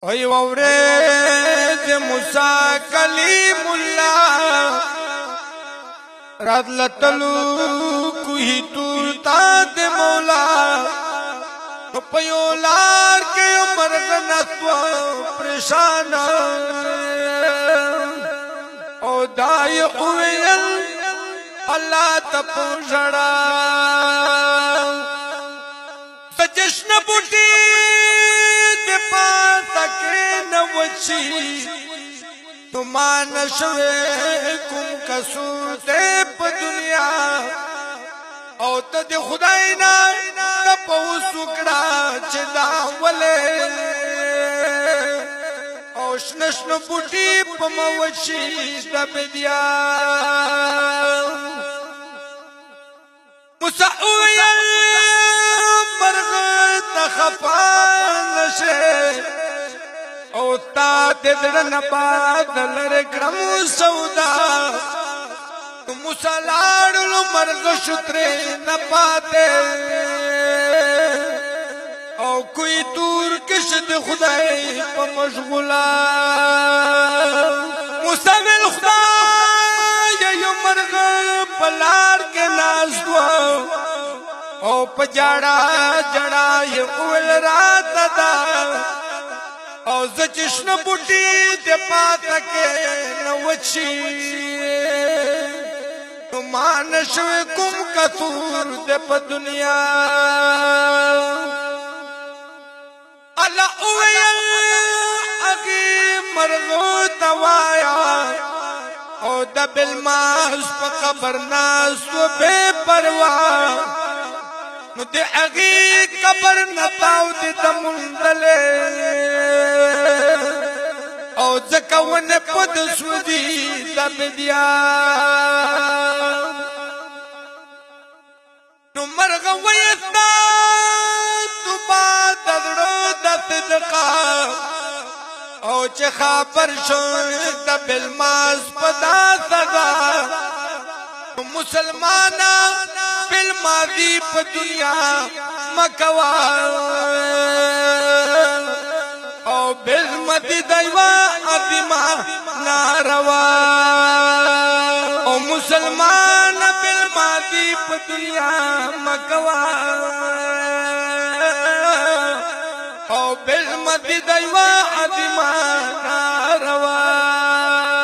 وی وورید موسیٰ کلیم اللہ رات لطلو کوئی تورتا دے مولا پیولار کے مرغ نتوا پریشانا او دائی اویل اللہ تپو جڑا سجشن بوٹی دے پاسا کے نوچی تمان شوے کم کسور دے پا دنیا او تا دے خداینا تپو سکڑا چدا ولے او شنشن بوٹی پا موچی دب دیا مسعویل مرغ تخفان نشے او تا تدرن بادل رکرم سودا مسلار مرغ شترے نپاتے او کوئی دور کشد خدای پا مشغولا مساویل خدای یو مرغ پلار کے ناز دو او پا جاڑا جڑا یہ اول رات دا او زچشن بوٹی دے پاتا کے نوچی تمان شوی کم کتور دے پا دنیا اللہ اویل اگی مرغو توایا او دا بالماس پا قبر ناس و بے پروا نو دے اگی قبر نتاو دے دمندلے او زکاون پد سودی دب دیا نو مرغ ویستا تو با ددڑو دا صدقا او چه خابر شد دا بالماس پدا سزا مسلمانا بالماضی پا دنیا مکوا او بالمدی دیوا عظیمہ ناروا او مسلمان بالماضی پا دنیا مکوا او بالمدی دیوا عظیمہ ناروا